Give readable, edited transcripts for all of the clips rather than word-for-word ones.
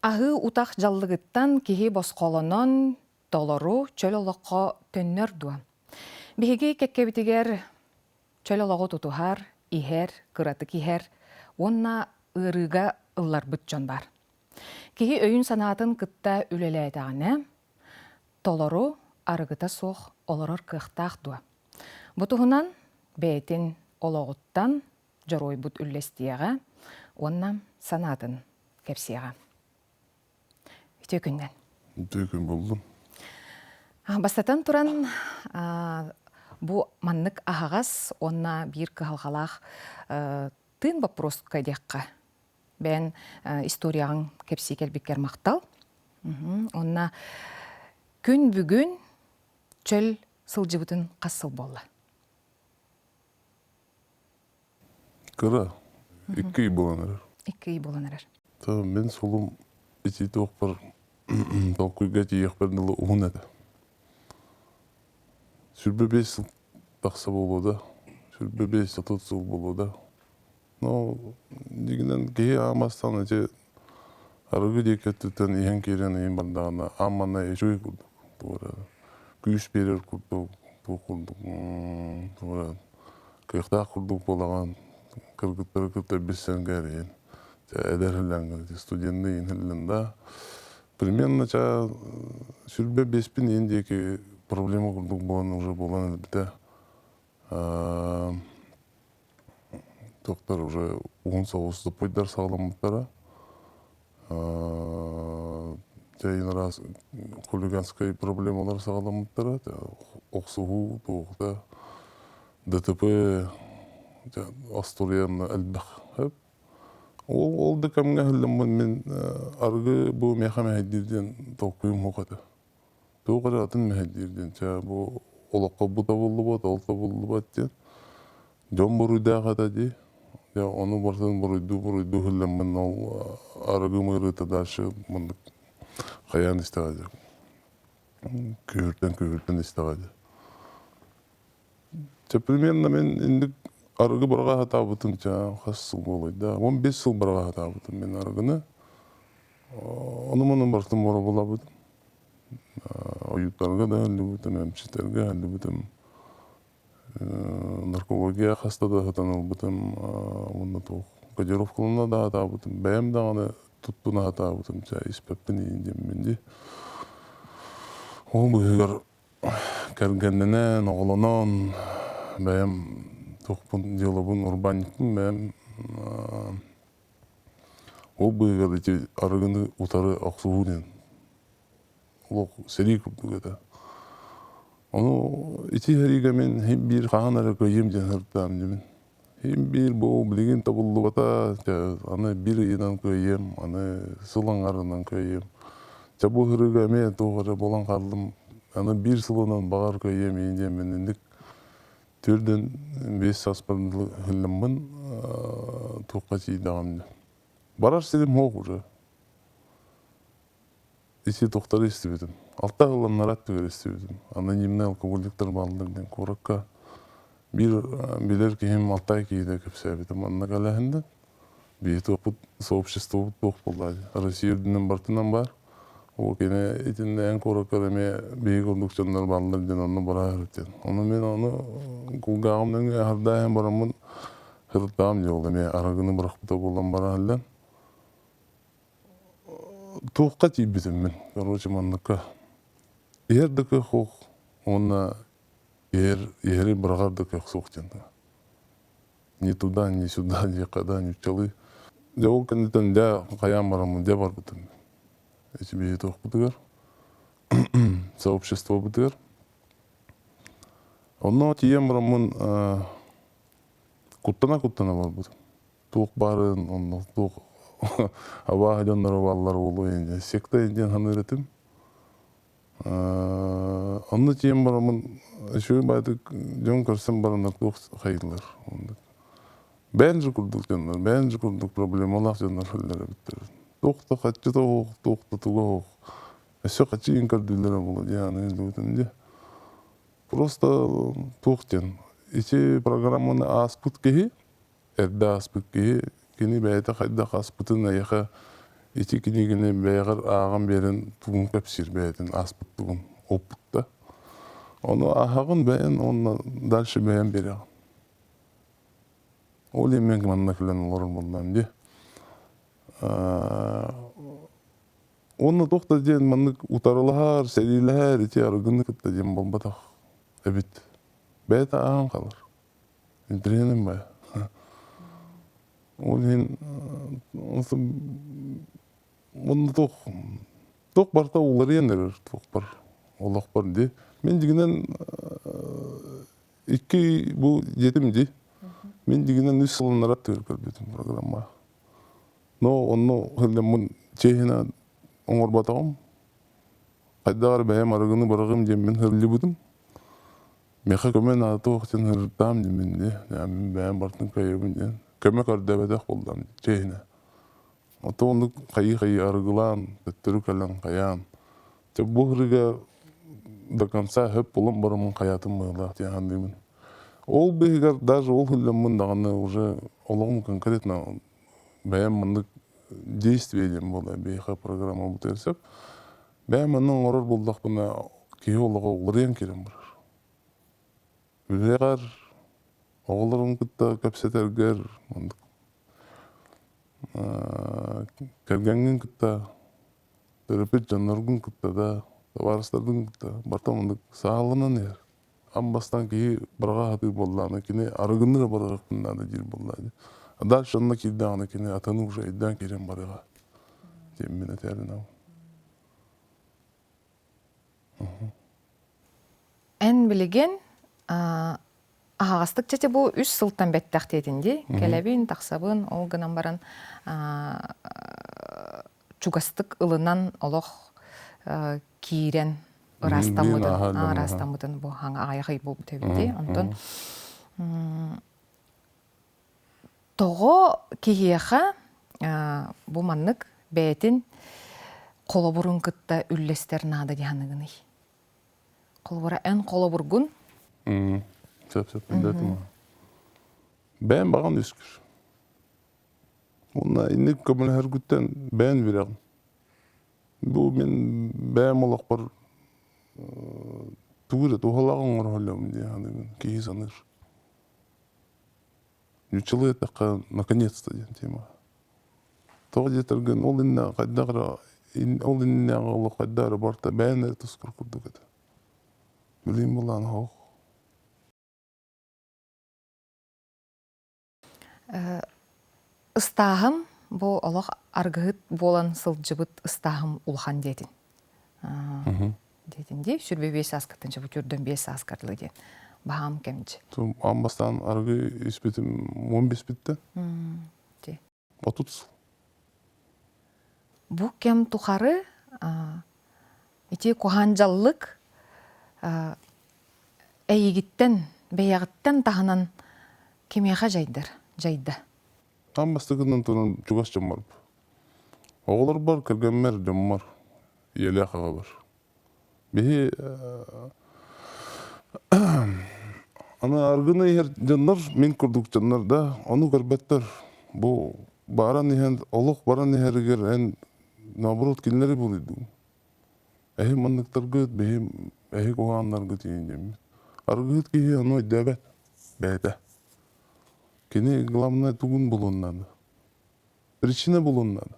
Ахы утах жаллыгыттан киһи босқолонон толору чөл олоққа төннөр дуа. Биһиги кеккебитигер чөл олоғу тутухар, ихер, кыраты кихер, онна ырыга ыллар бүтчон бар. Киһи өйүн санаатын кытта үлеләйтәгіне, толору арыгыта соқ олорор кыхтақ дуа. Бутуһунан бәйтин олоғуттан жорой бут үллестияға, онна санаатын кепсияға. Төкүннен. Төкүн болдум. Бастатан туран бу маннык ахагас онна бир кыхалгалах тын вопрос кайдекка. Бен историяң кепси келбиккер мактал. Онна күн бүгүн чөл сылжыбытын касыл болла. Кыра. 2 үй боланар. 2 үй боланар. Мен солум ити тоқпар толкуйга тиекпердилы уун эде. Сүрбө 5 жыл такса болууда, сүрбө 5 жыл болууда. Но дегенен кей амастан эже арыгы декеттен иен керен иен бардагана аммана эжой курдук. Туура. Күйүш берер курдук, курдук. Туура. Кыйкта курдук болаган кыргыттар бирсенгер. Эдерләнгән студентны инһелләндә. Примерно сүрбе 5000 индеки проблема курдук булган уже булган бите. Доктор уже 10 соғысты пойдар сағламыттара. Жайын раз хулиганскай проблемалар сағламыттара. Оқсуғу, тоғда, ДТП, Астурияны әлбәқ. Ол да кәмге хілімін мен арғы бұл меха мәхеддерден толқойым хоқады. Тоғыры атын мәхеддерден. Бұл олаққа бұта болы бат, олта болы бат ден. Жон бұруйдаға да де. Оны барсан бұруйду хілімін ол арғы мұйрыта дашы мұндық қаян істеғады. Күйіртен істеғады. Примерно мен індік арғы барға хата бұтын қас сыл болайды. 15 сыл барға хата бұтын мен арғыны. Оны бартын бора бола бұтын. Ойыттарға да әлі бұтын, әмшіттерге әлі бұтын. Наркология қаста да хатан ал бұтын. Оны тоқ кодировкалына да хата бұтын. Бәйім дағаны тұттына хата бұтын. Испәппінейінден менде. Ол бұйығар кәргенненен, оғылынан бәйім тоқпын делабын урбаниктің мәм ол бұйығады арығыны ұтары ақсуғуден. Ол сәрей күрдік еді. Оны ити әриге мен хем бір қаған әрі көйем ден әрттам демен. Хем бір бұл білеген табылды бата, аны бір үйден көйем, аны сылан арынан көйем. Бұл әріге мен тоғыры болан қарлым, аны бір сылынан бағар көйем ейінде мен ендік Түрден 5 аспандылы хілімін тоққа сейдағамды. Барар седім хоқ уже. Есе тоқтары істебедім. Алта ғылан наратты бер істебедім. Анонимный алкоголиктер балдырден қорыққа. Білер кейім алтай кейді көпсәбедім. Анна қалағында бейт оқыт сообщество тоқ болды. Россия үрдінен бартынан бар. Ол кені етінде ән қорыққа деме бейік ордукциондар балдырден оны бара әріттен. Оны мен оны құлғағымдан әрдайын барамын қырыттағым де олды. Мен арағыны бұрақпыта болған бара әлден. Тоққа тейбетім мен, короче, мандыққа. Ердікі қоқ, оны ері бірағардікі соқтен. Не туда, не сюда, не қада, не учалы. Ол кәнеттен де қаян барамын, де бар бұтым. Тебе это бутыгар, сообщество бутыгар. Онно тием рамун куттана бар бут. Тук барын, онно тук аба хадяндар баллар болу энде. Секта энден ханыретим. Онно тием рамун шуй байтык жон көрсөм барындар тук хайылар. Бенжи курдук жандар, бенжи курдук проблемалар жандар хөллөр биттер. Тоқта қатчы тоқта тұлық. Әсі қатчы инкардүлері болады, яны үлдігітінде. Просто тоқтен. Ичи программаны аспыт кейі, әрді аспыт кейі, кені бәйті қайда аспытын аяқа ити кинигине бәйгар ағын берін туғын көпсір бәйдін аспыт туғын опытта. Оны ағын бәйін, оны дальше бәйін береген. Ол емен манна кілен оларын болдан де. Оны тоқта ден маннык утарылар, сәрилер, ити арыгыны кітті ден болбатақ. Әбет. Бәйті ағын қалар. Интеренім бәй. Ол ен... Оны тоқ барта олар ендер, тоқ бар. Олақ бар де. Мен дегенен икки бұл жетім де. Мен дегенен үс сылынарат төр көрбетім программа. Но оны хілден мұн чейхина оңыр батағым. Қайдағар бәйім арығыны барағым дем мен хірлі бұдым. Меха көмен аты оқтен хірдам демен де. Мен бәйім бартын көйебін ден. Көмек ардабадақ болдам чейхина. Ото оны қайы арығылан, көттірі кәлін қаян. Бұл хіріға до конца хөп болым барымын қаятым бұйлақ дейін деймін. Ол бейгар, даже ол хілден дағаны уже олығым конкретно бәйім мұндық действие дем болды, бейха программа бұтырсақ. Бәйім мұның орыр болдақ бұна кей олығы олырен керем барар. Бейгар, оғылырым күтті көпсетергер мұндық. Кәргенген күтті, терапет жанларғын күтті да, варыстардың күтті, барта мұндық сағалынан ер. Амбастан кей барға хаты болдағына кене арығыныр барға қыннады дел болдағына. Дальше онына келдағына кене атаны уже айдан керен барыға. Деммен әтәрін ау. Ән білеген ағастық жәте бұл үш сылттан бәттәқ дейдінде. Кәләбін, тақсабын, ол ғынан баран чугастық ылынан олық кейрен ырастамыдын бұл хаңа аяғы бұл төбінде. Онтон тоғы кейеға бұл маннық бәйтін қолабұрын күтті үллестер нады дейанығыны. Қолабыра ән қолабұргын? Сөп, білдетім. Бәйін баған өскір. Онна инек көмілі әр күттен бәйін береғын. Бұл мен бәйін олақ бар тугурет ухалағын орғалауым дейанығын кейі саныр. Нючылы етаққа наконец-то ден тема. Тоғы жетірген ол инна қайдағыра, ол инна ағылы қайдағыра барта бәйін әті ұскыр күрді кәді. Білейм болан хоқ.Ыстағым, бұл олақ арғыт болан сылджыбытыстағым ұлған дедін. Дедін де, сүрбе 5 асқыртын жабы түрден 5 асқырлы ден. Бағам кәмді. Амбастан арғы испетім 15 бітті? 30. Бұл кәм тұқары, ете қоғанжаллық әйегіттен, бәйағыттен тағынан кемеға жайды. Амбастығынан тұрын жүгас жам бар. Оғылар бар, кіргенмер жам бар. Елі ақаға бар. Бейі ана аргыны егер жандар, мен күрдік жандар да, оны көрбеттер. Бұл баран еген, олық баран егергер, ән набырот келінері бұл еді. Әйі мандықтар көт, әйі қоғандар көт еген жемет. Аргыт кейі оны өйдәбәт, бәйді. Кені главное туғын болуыннады. Причина болуыннады.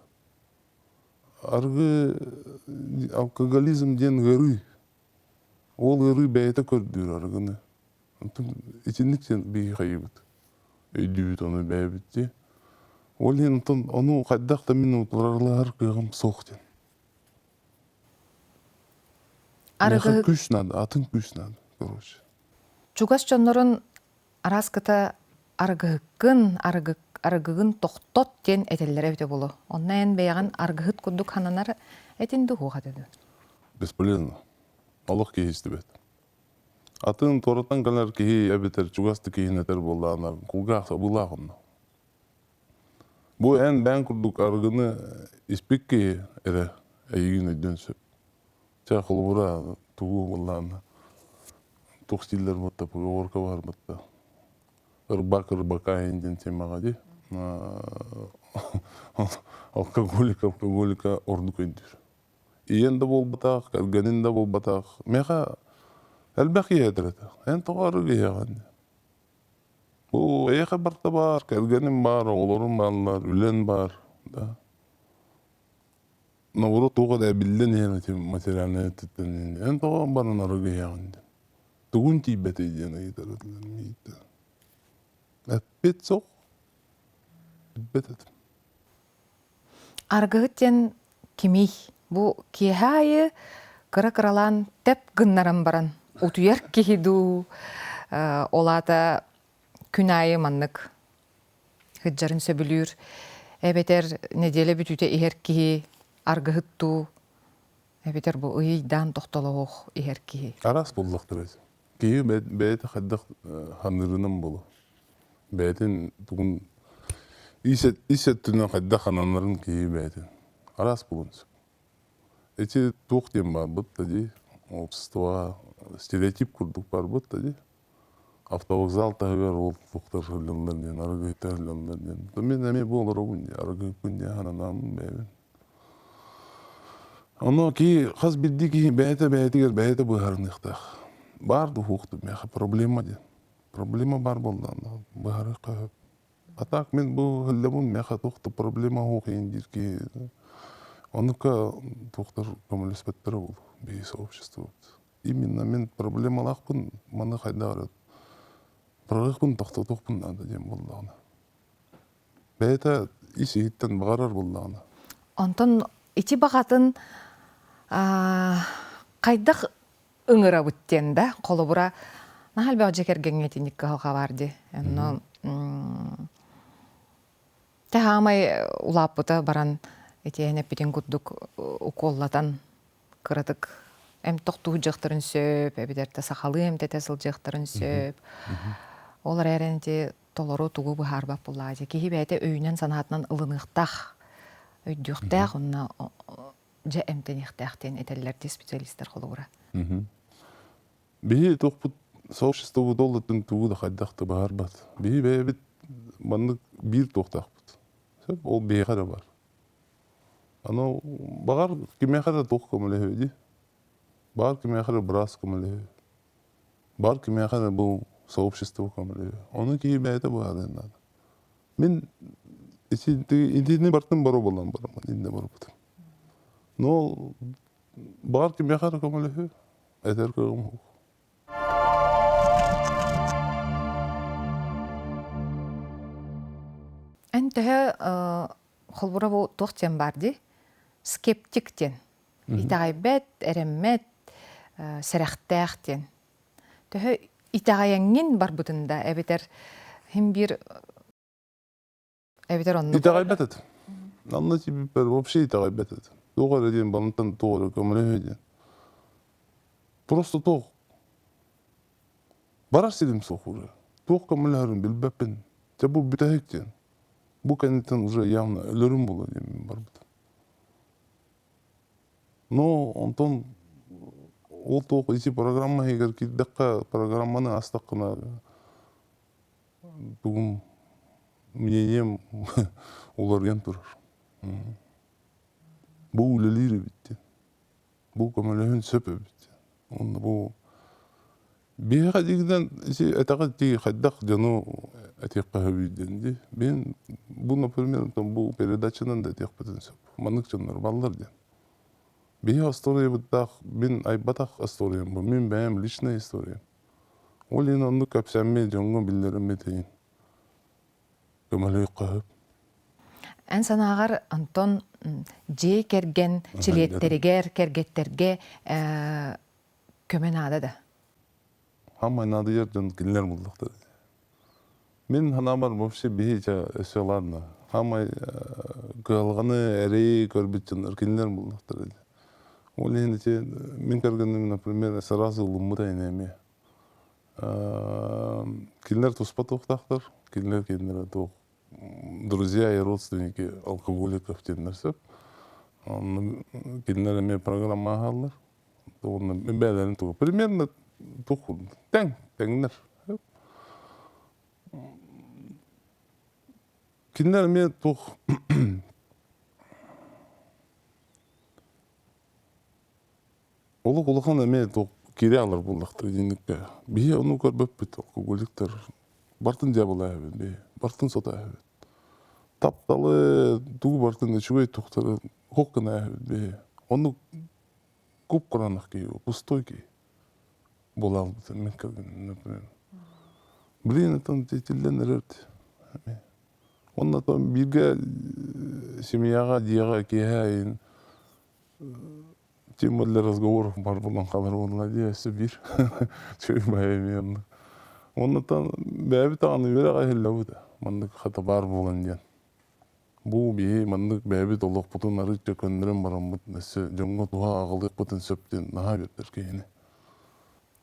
Арғы алкоголизм ден ғыры. Ол ғыры бәйті көрдір арғыны. Итінік сен бейі қайыбыд. Өйдібіт оны бәйбітті. Ол ең оны қайдақта мен ұтыларлар қиғым соқтен. Меха күш нады, атын күш нады. Чугас жонларын араскыта аргығын тоқтот ден әтелері өте болу. Онна ән бәйған аргығыт күрдік хананар әтінді хуға деді. Бесполезно. Аллах кейісті бәді. Атын торатан қалар кейі әбетер, чугасты кейін әтер болды ана құлғақса бұлағынна. Бұл ән бән күрдік аргыны іспек кейі әрі әйігін өйден сөп. Ча құлғыра туғы болды ана. Тоқ стилдер бұтта, орқа бар бұтта. Ырбак ырбака енден темаға де. алкоголика орду көндүр. Иен да болбатақ, кәлгенин да болбатақ. Меха әлбәқ ейдіреді. Ән тоғары кейаған. Бұл эйха барта бар, кәлгенин бар, олорун балар, үлен бар. Наоборот, туға да билден ені материалны өттіттен. Ән тоған барын ары кейаған. Тугун тейбет еден ейдіреді. Әппет соқ. Бет әтім. Аргыттен кимей. Бу кихайы кыра-кыралан теп гыннаран баран. Утуяр кихиду олата күн айы маннык. Хыджарын сөбүлүр. Эбетер неделе бүтүте ихер кихи аргытту. Эбетер бу ыйдан тохтолоох ихер кихи. Арас болдықтыр әзі. Кейі бәйті қаддақ ханырынан болу. Бәйтін тұғын исет түнен қаддақ хананларын кейі бәйтін. Арас болуынсы. Эти туқ дем бар бұтта де, обществоға стереотип күрдік бар бұтта де. Автовокзал тағығар ол туқтар хырланларнен, арығыйтар хырланларнен. Мен әме болыр оғынде, арығы күнде хананамын бәйбін. Оны кей қаз бірді кей бәйті бұғарын иқтақ. Барды хуқты, меха проблема де. Проблема бар болдан, бұғары қағып. Атақ мен бұл хыллабын меха туқты проблема хуқиын дирки. Онука туқтар көміліспеттері бол, бей сообщество. Именно мен проблемалақпын, маны қайда қарады. Бірғықпын тоқты тоқпын нады дем болдағына. Бәйті isi hitten bağırar bullağına. Ondan iti бағатын қайдақ ыңыра бүттен да, қолы бұра нахал бәу жекерген етінік қалға барды. Тәхамай улап бұта баран етейін әппетен күддік ұқоллатан кыратык. Әм тоқту жақтырын сөп, әбедерді сақалы әм тәтәсіл жақтырын сөп. Олар әренде толору тугу бұхар бап бұлады. Кейі бәйті өйінен санатынан ылынықтақ, өйдіқтақ, онына жа әмтенектақтен әтәлілерде специалистер қолы бұра. Бейі тоқпыт сообществу доллатын тугу да қайдақты бұхар бат. Бейі бәйбіт маңдық бір тоқтақ бұд. Ол бейға да бар. Анау бағар кемеқада тоқ көмілі өйді. Бар кемеқада біраз көмілі өйді. Бар кемеқада бұл сообщество көмілі өйді. Оны кейі бәйті бұғады енады. Мен интидіне бартын бару болан барамын, инде бару бұдым. Но бағар кемеқада көмілі өйді. Әтер көғым хуқ. Әнтігі қолбыра бұл тоқтен барды, скептиктен, итағайбет, әрәммет, сәрәқтәқтен. Түхі итағайыңын бар бұтында, әбетер онны... Итағайбет әді. Анна тебе вообще итағайбет әді. Тоғыр әден балынтан тоғыр көмілі өйден. Просто тоқ. Барар селім соқыры. Тоқ көмілі әрін білбәппен. Бұл бүтәхіктен. Бұл кәнеттен уже явно өлірім болу деймін бар бұд. Но онтон ол тоқ isi программа егер кеддаққа программаны астаққына бүгін мнением оларген тұрар. Бұл өлелері бітті. Бұл көміліғін сөпі бітті. Бұл бейға дегіден әтіға тегі қайдақ жану әтеққа өйденді. Мен бұл, например, бұл передачынан да әтеқ бітін сөп. Манық жанлар балдар ден. Бейға история бұттақ, мен айбатақ историям бұл. Мен бәйім личная история. Ол ең онды көпсәмме жоңғы білдерім бетейін. Көмілі қағып. Ән санағар Антон жей керген, чилеттерігер, кергеттерге көмен ады да. Хамай нады ерден келер бұлдықты. Мен ханамар вообще бейча өселадына. Хамай көлғаны әрей көрбітчінлер келер бұлдықты. Ол енді мен кергенім, например, сразу ұлымыда енеме. Келер тұспа тоқтақтыр, келер тоқ. Друзья и родственники алкоголиков тендер сөп. Келер еме программа ағалар. Мен бәлерін тұғы. Примерно тұқыл. Тәңдер. Келер еме тұқ. Олық олыққан әме кире алар бұллақтыр дейінікке. Бие оны көрбөп біт, көгөліктер. Бартын жабылай әбін, бе, бартын сота әбін. Тапталы, туғы бартын үшігей тұқтары, хоққын әбін, бе. Оны көп құранық кей, пустой кей. Бола алды, мен кәлген, например. Блин, это тетілден әрерді. Онна там бирге семьяға, дияға кейхайын, тема для разговоров бар болан қалар онла дейесі бір. Чөй байымен. Онна там бәбі тағаны бере қайылла бұды. Мандық қата бар болан ден. Бұл бейі мандық бәбі толық бұтын арытча көндірен баран бұд. Нәсі жоңға туға ағылық бұтын сөптен наға бердер кейіне.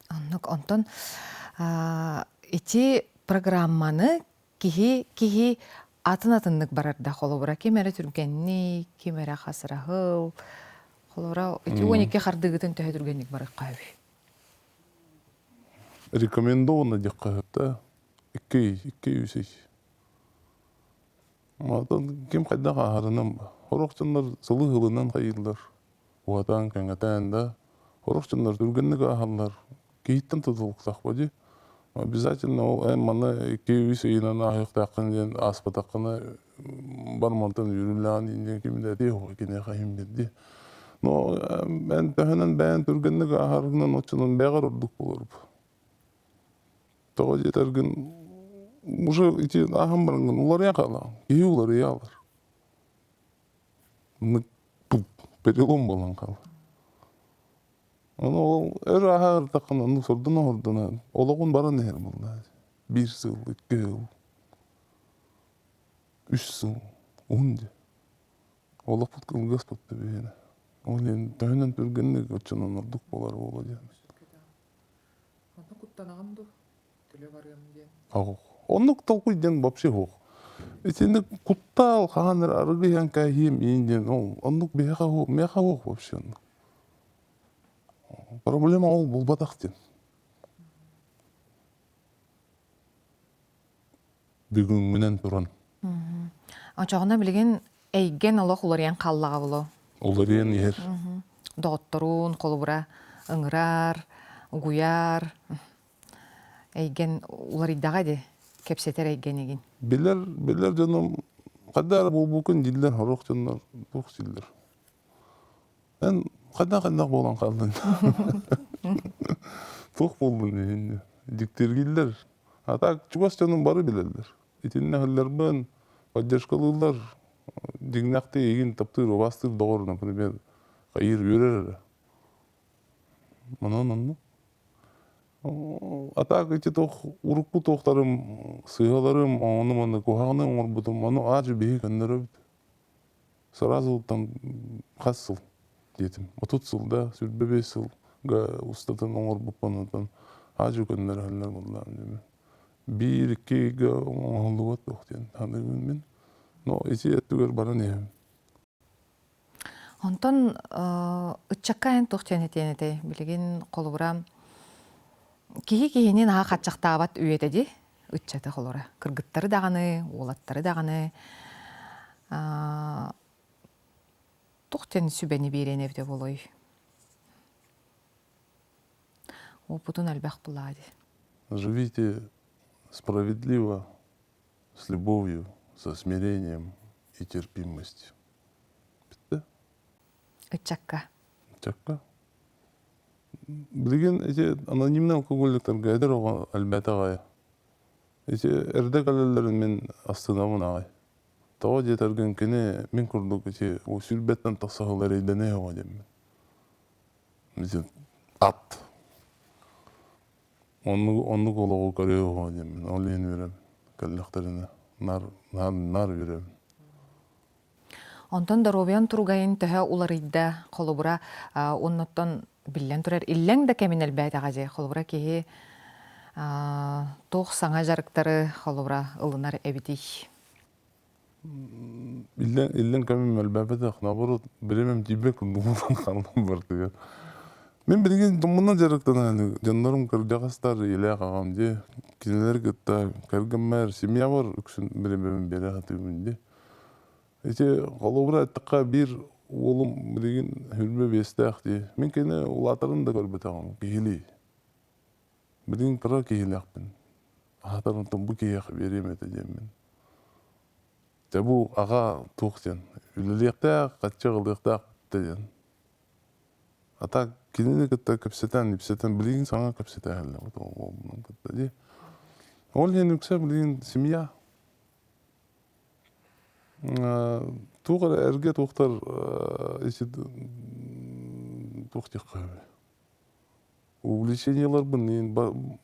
Аннык онтон ити программаны кихи атын-атыннык барарда холобура кемере түргенни, кемере хасырахыл, холобура ити 12 хардыгытын төһө түргенник барык кайбы. Рекомендовано деккахта 2 үсей. Матан кем кайдаға ағарынан ба. Хорокчандар сылы хылынан қайылдар. Уатан кәңгәтән да. Хорокчандар түргенник ағалар. Кейттен тұтылықтақ ба де. Обязательно ол әмманы 2 үсейінен ағықтақын ден аспатаққына бармантан үріліған дейін кемді әдей оға кене қайым берді. Но мен тәхінен бәйін түргенник ағарынан отчынан бәғар ұрдық болыр бұл. Тоға жетерген уже ити ағам барыңын олар яқалан, кей олар яалар. Перелом болан қалы. Оны ол әр ағар таққан оны сұрдына олағын баран әр болды. 1 жыл, 2 жыл, 3 жыл, 10 жыл. Олақ бұт қылғас бұтты бейіне. Ол енді тәйінен түргеннік өтшінен ұрдық болар ола дейміз. Оны құттанағанды тілі барым ден? Ағық. Оны құттал ден бапшы оқ. Сені құттал қағаныр арығы янка ем енден оны меха оқ бапшы оны. Проблема ол бұл батақтен. Бүгін менен тұран. Ачағына білген әйген олақ олариян қаллаға болу. Олариян ер. Доғыттырун, қолыбыра ыңырар, ұғыяр. Әйген олар иддаға де кепсетер әйген еген. Белер жаным, қадар бұл бүкін дилер, хорақ жанлар, бұқ дилер. Мен қайда-қайда болан қалдың. Тоқ болдың енді. Диктергілер. Атақ чугас жаным бары білелер. Етінне хәллер бұн, поддержкалылар, дигнақты еген таптыр, обастыр доғыр, например, қайыр өрер. Мұнан. Атақ еті тоқ, ұрықпы тоқтарым, сыйғаларым, оны қоғағының орбытым, оны ажы бейі көндір өбді. Сразу там қас сыл детім. 30 сылда, 5 сылға ұстатын оңыр бұппанатан ажы көндір әлілер болдым. 1-2-ге оңылы бат оқтен. Таңдығын мен. Но есі әттігер баран ем. Онтон үтчаккайын тоқтен етенеті. Білеген қолыбыра кихи-кихинен аға қатшақтағабат үйетеді. Үтчаты қолыбыра. Кыргыттары дағаны, олаттары дағаны. Тоқтен сүбәні берен евде болой. Опытын әлбәқ бұлады. Живите справедливо, с любовью, со смирением и терпимостью. Үтчакка. Үтчакка. Білген, анонимный алкогольдіктер әдір оға әлбәті ғая. Әрдік әлелерін мен астынамын ағай. Тауа жетерген кені мен күрдік о сүрбеттен тақсағыларейдене оға деймін. Мен ат. Онны қолығы көрі оға деймін. Ол ен верем. Кәліқтеріне нар верем. Онтон даробиян тургайын төһө уларыйда қолыбыра онноттон биллен турар. Иллен да кәмін әлбәйт ағазе қолыбыра кейі тоқ саңа жарықтары қолыбыра ылынар әбітей. Иллен кәмін әлбәйт ақ, набыры білемем дебек ұлдығынан қалым барды. Мен білген мұнан жарықтан жандарым кірдіғастар еле қағам де, кенелер күтті кәргіммәр, семья бар үксін білемем бере қатымын де. Қолыбыра әттіққа бір олым билеген хүрбе бестақ дей. Мен кені улатарын да көрбетағым, кейлі. Билеген қыра кейліақпын. Ағатарынтын бұл кейяқ берем еті деймін. Бұл аға туқтен. Үліліқтақ, қатчы қылықтақ дейін. Ата кенені кітті көпсетен, білеген саңа көпсетен әлі. Ол ең үксе білеген семья. Туғыр әрге туқтар туқтық қөбі. Увлечениялар бұн,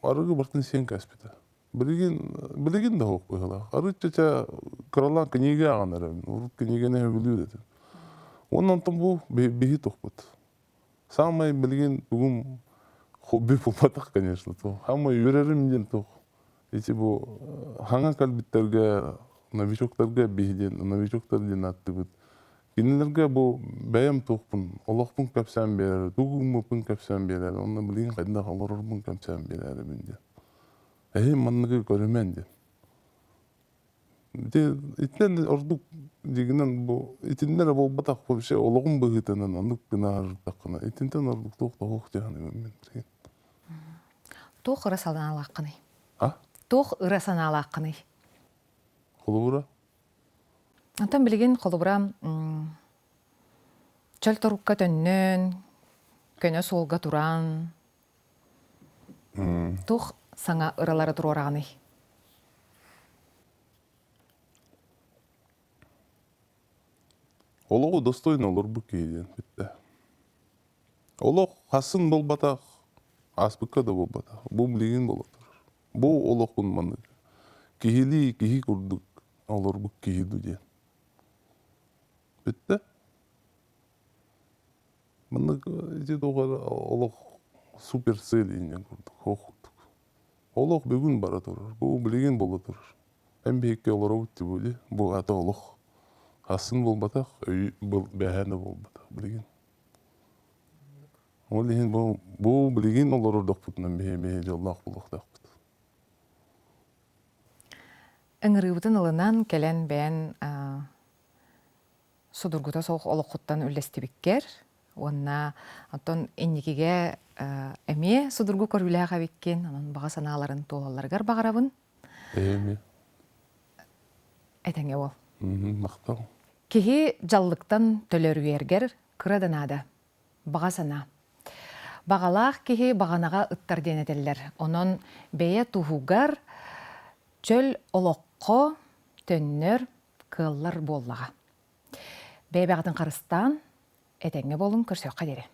арығы бартын сен кәспеті. Білеген да оқ бұйғыла. Арғы чача қыралан книге ағанар, ұрып книгені өбілу деді. Онан тым бұл бейі тоқ бұд. Самай білген бүгін хобби болмадық, конечно, тоқ. Хамай өрерім ден тоқ. Ете бұл хаңа кәлбіттерге, новичоктарға бейден, новичоктардың атты бұд. Кенелерге бұл бәйім тоқпын, олақпын көпсән берер, туғын мұпын көпсән берер, онына білген қайдында қалырырбын көпсән берер бінде. Маннығы көрімен ден. Итінен ордық дегенен бұл, итінлері бұл батақ бұл ше олағын бұғытынан анық гына арықтаққына. Итінтен ордық тоқ жағаны өмен. Тоқ ұрасалдан алаққыны. Тоқ ұрасан алаққыны. Қолыбыра? Антан білген қолыбыра чөл тұрыққа төннен, көне солға тұран. Тоқ саңа ұралары тұр орағаны. Олығы достойын олар бұл кейден бітті. Олық қасын бол батақ, аспыққа да бол батақ. Бұл білеген болатыр. Бұл олық бұнманы. Кейлі, кейі күрдік. Олар бұл кейді ден. Бітті. Мұны жеді оғар олық супер сел енен күрдік. Оқыдық. Олық бүгін бара тұрыр. Бұл білеген бола тұрыр. Әмбекке олар өтті бөлі. Бұл аты олық. Асын бол батақ, бәхәні бол батақ. Білеген. Ол деген бұл білеген олар ұрдық бұтынан бәхе жоллақ болуқтақ. Әңірігітін ылынан кәлен бән судыргута соқ олыққыттан үлесті біккер. Онна антон энникеге әме судыргу көріліға біккен, анын баға саналарын толаларғар бағарабын. Әме. Әтәңе ол. Мақтау. Кеге жаллықтан төлөргергер кыраданады. Баға сана. Бағалақ кеге бағанаға ыттар денетелер. Онын бәйе туғуғар чөл олоққо төннөр кыллар боллаға. Бәйбәғатын қарыстан әтәңе болын көрсөққа дере.